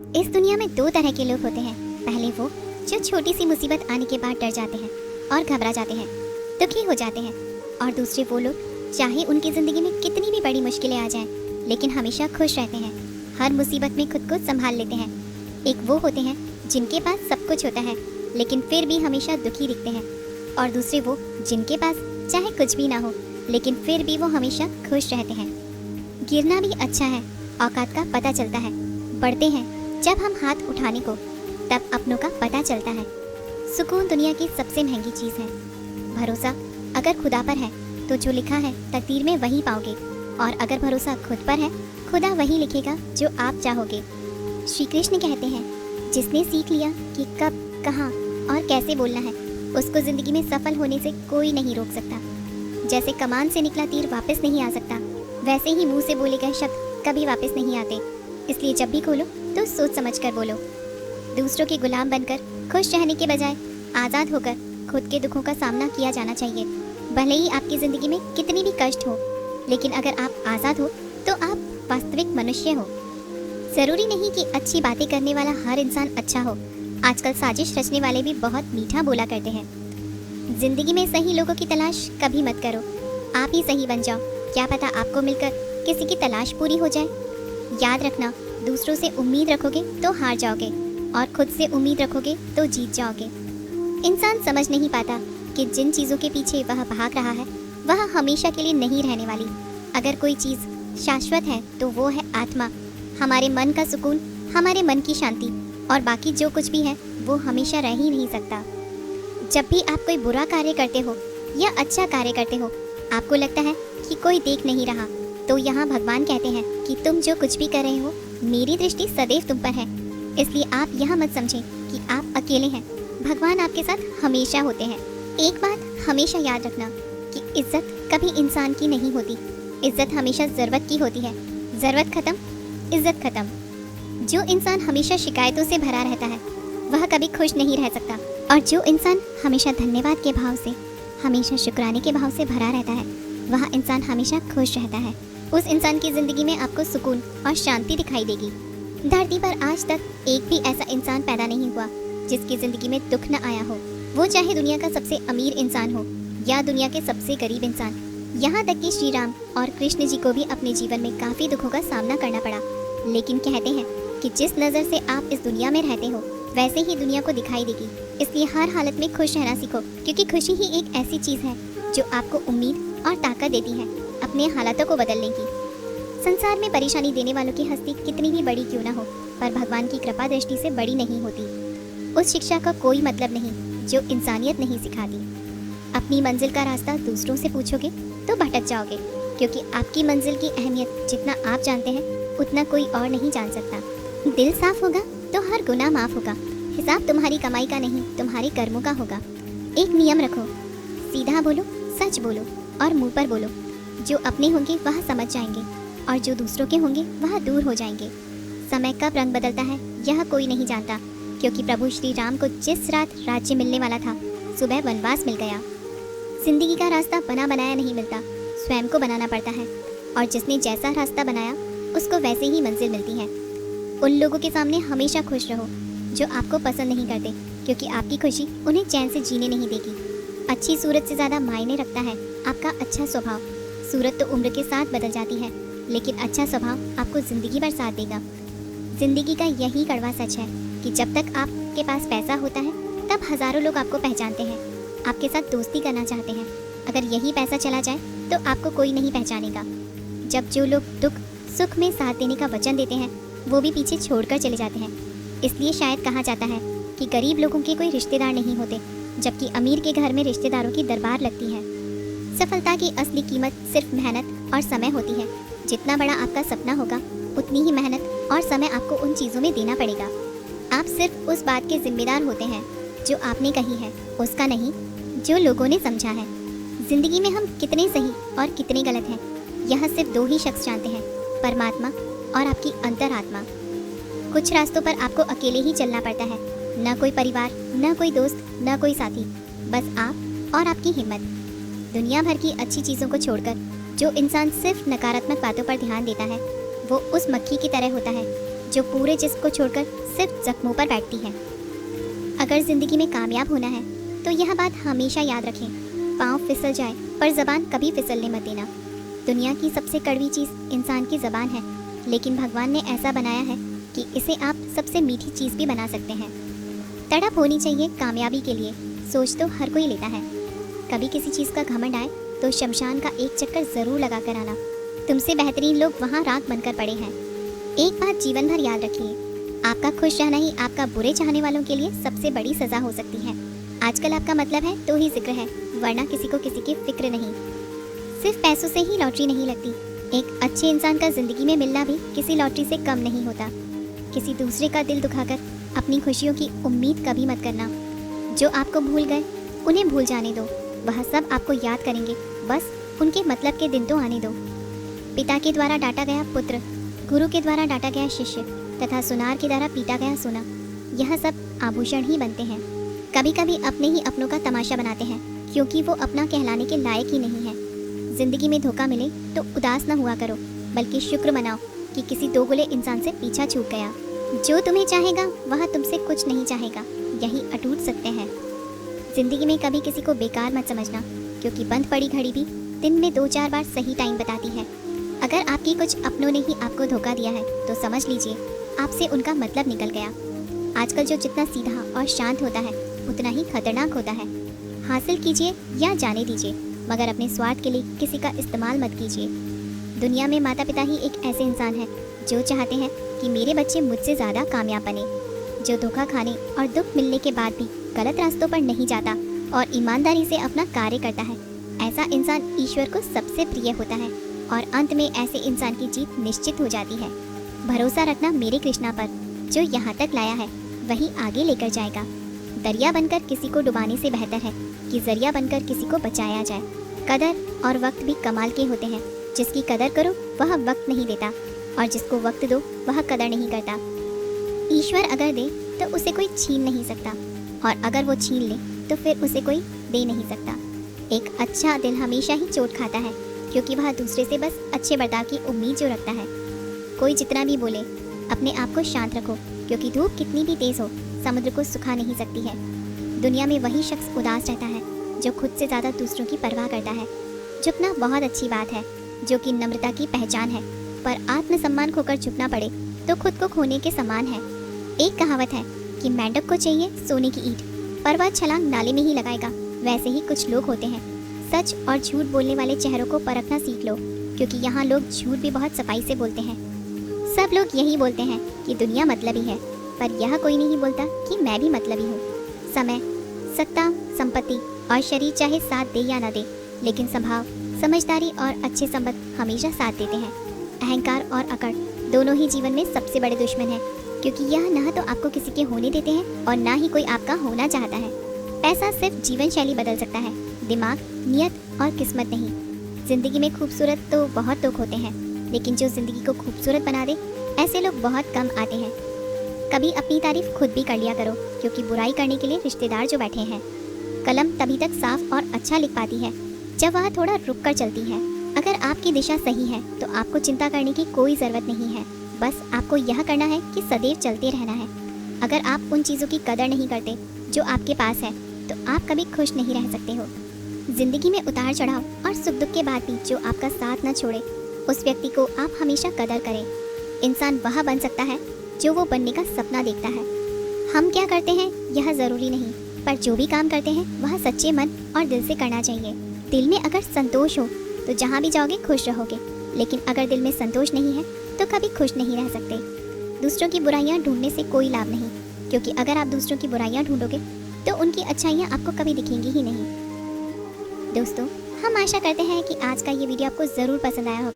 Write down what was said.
इस दुनिया में दो तरह के लोग होते हैं। पहले वो जो छोटी सी मुसीबत आने के बाद डर जाते हैं और घबरा जाते हैं, दुखी हो जाते हैं। और दूसरे वो लोग चाहे उनकी ज़िंदगी में कितनी भी बड़ी मुश्किलें आ जाएं, लेकिन हमेशा खुश रहते हैं, हर मुसीबत में खुद को संभाल लेते हैं। एक वो होते हैं जिनके पास सब कुछ होता है लेकिन फिर भी हमेशा दुखी दिखते हैं। और दूसरे वो जिनके पास चाहे कुछ भी ना हो लेकिन फिर भी वो हमेशा खुश रहते हैं। गिरना भी अच्छा है, औकात का पता चलता है। बढ़ते हैं जब हम हाथ उठाने को, तब अपनों का पता चलता है। सुकून दुनिया की सबसे महंगी चीज़ है। भरोसा अगर खुदा पर है तो जो लिखा है तकदीर में वही पाओगे, और अगर भरोसा खुद पर है, खुदा वही लिखेगा जो आप चाहोगे। श्री कृष्ण कहते हैं, जिसने सीख लिया कि कब, कहाँ और कैसे बोलना है, उसको ज़िंदगी में सफल होने से कोई नहीं रोक सकता। जैसे कमान से निकला तीर वापस नहीं आ सकता, वैसे ही मुंह से बोले गए शब्द कभी वापस नहीं आते। इसलिए जब भी खोलो तो सोच समझ कर बोलो। दूसरों के गुलाम बनकर खुश रहने के बजाय आज़ाद होकर खुद के दुखों का सामना किया जाना चाहिए। भले ही आपकी ज़िंदगी में कितनी भी कष्ट हो, लेकिन अगर आप आज़ाद हो तो आप वास्तविक मनुष्य हो। ज़रूरी नहीं कि अच्छी बातें करने वाला हर इंसान अच्छा हो। आजकल साजिश रचने वाले भी बहुत मीठा बोला करते हैं। ज़िंदगी में सही लोगों की तलाश कभी मत करो, आप ही सही बन जाओ। क्या पता आपको मिलकर किसी की तलाश पूरी हो जाए। याद रखना, दूसरों से उम्मीद रखोगे तो हार जाओगे, और खुद से उम्मीद रखोगे तो जीत जाओगे। इंसान समझ नहीं पाता कि जिन चीज़ों के पीछे वह भाग रहा है वह हमेशा के लिए नहीं रहने वाली। अगर कोई चीज़ शाश्वत है तो वो है आत्मा, हमारे मन का सुकून, हमारे मन की शांति। और बाकी जो कुछ भी है वो हमेशा रह ही नहीं सकता। जब भी आप कोई बुरा कार्य करते हो या अच्छा कार्य करते हो, आपको लगता है कि कोई देख नहीं रहा, तो यहाँ भगवान कहते हैं कि तुम जो कुछ भी कर रहे हो, मेरी दृष्टि सदैव तुम पर है। इसलिए आप यह मत समझें कि आप अकेले हैं, भगवान आपके साथ हमेशा होते हैं। एक बात हमेशा याद रखना कि इज्जत कभी इंसान की नहीं होती, इज्जत हमेशा ज़रूरत की होती है। ज़रूरत खत्म, इज्जत खत्म। जो इंसान हमेशा शिकायतों से भरा रहता है वह कभी खुश नहीं रह सकता, और जो इंसान हमेशा धन्यवाद के भाव से, हमेशा शुक्राने के भाव से भरा रहता है, वह इंसान हमेशा खुश रहता है। उस इंसान की ज़िंदगी में आपको सुकून और शांति दिखाई देगी। धरती पर आज तक एक भी ऐसा इंसान पैदा नहीं हुआ जिसकी ज़िंदगी में दुख न आया हो, वो चाहे दुनिया का सबसे अमीर इंसान हो या दुनिया के सबसे गरीब इंसान। यहाँ तक कि श्री राम और कृष्ण जी को भी अपने जीवन में काफ़ी दुखों का सामना करना पड़ा। लेकिन कहते हैं कि जिस नज़र से आप इस दुनिया में रहते हो वैसे ही दुनिया को दिखाई देगी। इसलिए हर हालत में खुश रहना सीखो, क्योंकि खुशी ही एक ऐसी चीज़ है जो आपको उम्मीद और ताकत देती है अपने हालातों को बदलने की। संसार में परेशानी देने वालों की हस्ती कितनी भी बड़ी क्यों ना हो, पर भगवान की कृपा दृष्टि से बड़ी नहीं होती। उस शिक्षा का कोई मतलब नहीं जो इंसानियत नहीं सिखाती। अपनी मंजिल का रास्ता दूसरों से पूछोगे तो भटक जाओगे, क्योंकि आपकी मंजिल की अहमियत जितना आप जानते हैं उतना कोई और नहीं जान सकता। दिल साफ होगा तो हर गुनाह माफ़ होगा। हिसाब तुम्हारी कमाई का नहीं, तुम्हारे कर्मों का होगा। एक नियम रखो, सीधा बोलो, सच बोलो और मुंह पर बोलो। जो अपने होंगे वह समझ जाएंगे, और जो दूसरों के होंगे वह दूर हो जाएंगे। समय कब रंग बदलता है यह कोई नहीं जानता, क्योंकि प्रभु श्री राम को जिस रात राज्य मिलने वाला था, सुबह वनवास मिल गया। जिंदगी का रास्ता बना बनाया नहीं मिलता, स्वयं को बनाना पड़ता है, और जिसने जैसा रास्ता बनाया उसको वैसे ही मंजिल मिलती है। उन लोगों के सामने हमेशा खुश रहो जो आपको पसंद नहीं करते, क्योंकि आपकी खुशी उन्हें चैन से जीने नहीं देगी। अच्छी सूरत से ज़्यादा मायने रखता है आपका अच्छा स्वभाव। सूरत तो उम्र के साथ बदल जाती है, लेकिन अच्छा स्वभाव आपको ज़िंदगी भर साथ देगा। ज़िंदगी का यही कड़वा सच है कि जब तक आपके पास पैसा होता है तब हज़ारों लोग आपको पहचानते हैं, आपके साथ दोस्ती करना चाहते हैं। अगर यही पैसा चला जाए तो आपको कोई नहीं पहचानेगा। जब जो लोग दुख सुख में साथ देने का वचन देते हैं वो भी पीछे छोड़कर चले जाते हैं। इसलिए शायद कहा जाता है कि गरीब लोगों के कोई रिश्तेदार नहीं होते, जबकि अमीर के घर में रिश्तेदारों की दरबार लगती है। सफलता की असली कीमत सिर्फ मेहनत और समय होती है। जितना बड़ा आपका सपना होगा उतनी ही मेहनत और समय आपको उन चीज़ों में देना पड़ेगा। आप सिर्फ उस बात के जिम्मेदार होते हैं जो आपने कही है, उसका नहीं जो लोगों ने समझा है। ज़िंदगी में हम कितने सही और कितने गलत हैं यह सिर्फ दो ही शख्स जानते हैं, परमात्मा और आपकी अंतरात्मा। कुछ रास्तों पर आपको अकेले ही चलना पड़ता है, न कोई परिवार, न कोई दोस्त, न कोई साथी, बस आप और आपकी हिम्मत। दुनिया भर की अच्छी चीज़ों को छोड़कर जो इंसान सिर्फ नकारात्मक बातों पर ध्यान देता है वो उस मक्खी की तरह होता है जो पूरे जिस्म को छोड़कर सिर्फ जख्मों पर बैठती है। अगर जिंदगी में कामयाब होना है तो यह बात हमेशा याद रखें, पाँव फिसल जाए पर ज़बान कभी फिसलने मत देना। दुनिया की सबसे कड़वी चीज़ इंसान की ज़बान है, लेकिन भगवान ने ऐसा बनाया है कि इसे आप सबसे मीठी चीज़ भी बना सकते हैं। तड़प होनी चाहिए कामयाबी के लिए, सोच तो हर कोई लेता है। कभी किसी चीज़ का घमंड आए तो शमशान का एक चक्कर ज़रूर लगा कर आना, तुमसे बेहतरीन लोग वहाँ राख बनकर पड़े हैं। एक बात जीवन भर याद रखिए, आपका खुश रहना ही आपका बुरे चाहने वालों के लिए सबसे बड़ी सज़ा हो सकती है। आजकल आपका मतलब है तो ही जिक्र है, वरना किसी को किसी की फिक्र नहीं। सिर्फ पैसों से ही लॉटरी नहीं लगती, एक अच्छे इंसान का ज़िंदगी में मिलना भी किसी लॉटरी से कम नहीं होता। किसी दूसरे का दिल दुखाकर अपनी खुशियों की उम्मीद कभी मत करना। जो आपको भूल गए उन्हें भूल जाने दो, वह सब आपको याद करेंगे, बस उनके मतलब के दिन तो आने दो। पिता के द्वारा डांटा गया पुत्र, गुरु के द्वारा डांटा गया शिष्य तथा सुनार के द्वारा पीटा गया सोना, यह सब आभूषण ही बनते हैं। कभी कभी अपने ही अपनों का तमाशा बनाते हैं, क्योंकि वो अपना कहलाने के लायक ही नहीं है। जिंदगी में धोखा मिले तो उदास न हुआ करो, बल्कि शुक्र मनाओ कि किसी दोगले इंसान से पीछा छूट गया। जो तुम्हें चाहेगा वह तुमसे कुछ नहीं चाहेगा, यही अटूट सत्य है। जिंदगी में कभी किसी को बेकार मत समझना, क्योंकि बंद पड़ी घड़ी भी दिन में 2-4 बार सही टाइम बताती है। अगर आपकी कुछ अपनों ने ही आपको धोखा दिया है तो समझ लीजिए आपसे उनका मतलब निकल गया। आजकल जो जितना सीधा और शांत होता है उतना ही खतरनाक होता है। हासिल कीजिए या जाने दीजिए, मगर अपने स्वार्थ के लिए किसी का इस्तेमाल मत कीजिए। दुनिया में माता पिता ही एक ऐसे इंसान हैं जो चाहते हैं कि मेरे बच्चे मुझसे ज़्यादा कामयाब बने, जो धोखा खाने और दुख मिलने के बाद भी गलत रास्तों पर नहीं जाता और ईमानदारी से अपना कार्य करता है। ऐसा इंसान ईश्वर को सबसे प्रिय होता है और अंत में ऐसे इंसान की जीत निश्चित हो जाती है। भरोसा रखना मेरे कृष्णा पर, जो यहाँ तक लाया है वही आगे लेकर जाएगा। दरिया बनकर किसी को डुबाने से बेहतर है कि जरिया बनकर किसी को बचाया जाए। कदर और वक्त भी कमाल के होते हैं, जिसकी कदर करो वह वक्त नहीं देता, और जिसको वक्त दो वह कदर नहीं करता। ईश्वर अगर दे तो उसे कोई छीन नहीं सकता, और अगर वो छीन ले तो फिर उसे कोई दे नहीं सकता। एक अच्छा दिल हमेशा ही चोट खाता है, क्योंकि वह दूसरे से बस अच्छे बर्ताव की उम्मीद जो रखता है। कोई जितना भी बोले, अपने आप को शांत रखो, क्योंकि धूप कितनी भी तेज हो समुद्र को सुखा नहीं सकती है। दुनिया में वही शख्स उदास रहता है जो खुद से ज़्यादा दूसरों की परवाह करता है। झुकना बहुत अच्छी बात है, जो कि नम्रता की पहचान है, पर आत्मसम्मान खोकर झुकना पड़े तो खुद को खोने के समान है। एक कहावत है कि मेंढक को चाहिए सोने की ईंट, पर वह छलांग नाले में ही लगाएगा। वैसे ही कुछ लोग होते हैं। सच और झूठ बोलने वाले चेहरों को परखना सीख लो, क्योंकि यहाँ लोग झूठ भी बहुत सफाई से बोलते हैं। सब लोग यही बोलते हैं कि दुनिया मतलबी है, पर यह कोई नहीं बोलता कि मैं भी मतलबी हूँ। समय, सत्ता, संपत्ति और शरीर चाहे साथ दे या ना दे, लेकिन स्वभाव, समझदारी और अच्छे संबंध हमेशा साथ देते हैं। अहंकार और अकड़ दोनों ही जीवन में सबसे बड़े दुश्मन हैं, क्योंकि यह ना तो आपको किसी के होने देते हैं और ना ही कोई आपका होना चाहता है। पैसा सिर्फ जीवन शैली बदल सकता है, दिमाग, नियत और किस्मत नहीं। जिंदगी में खूबसूरत तो बहुत लोग होते हैं, लेकिन जो जिंदगी को खूबसूरत बना दे ऐसे लोग बहुत कम आते हैं। कभी अपनी तारीफ खुद भी कर लिया करो, क्योंकि बुराई करने के लिए रिश्तेदार जो बैठे हैं। कलम तभी तक साफ और अच्छा लिख पाती है जब वह थोड़ा रुक कर चलती है। अगर आपकी दिशा सही है तो आपको चिंता करने की कोई ज़रूरत नहीं है, बस आपको यह करना है कि सदैव चलते रहना है। अगर आप उन चीज़ों की कदर नहीं करते जो आपके पास है तो आप कभी खुश नहीं रह सकते हो। जिंदगी में उतार चढ़ाव और सुख दुख के बाद भी जो आपका साथ न छोड़े, उस व्यक्ति को आप हमेशा कदर करें। इंसान वह बन सकता है जो वो बनने का सपना देखता है। हम क्या करते हैं यह ज़रूरी नहीं, पर जो भी काम करते हैं वह सच्चे मन और दिल से करना चाहिए। दिल में अगर संतोष हो तो जहाँ भी जाओगे खुश रहोगे, लेकिन अगर दिल में संतोष नहीं है तो कभी खुश नहीं रह सकते। दूसरों की बुराइयाँ ढूंढने से कोई लाभ नहीं, क्योंकि अगर आप दूसरों की बुराइयाँ ढूंढोगे तो उनकी अच्छाइयाँ आपको कभी दिखेंगी ही नहीं। दोस्तों, हम आशा करते हैं कि आज का ये वीडियो आपको ज़रूर पसंद आया होगा।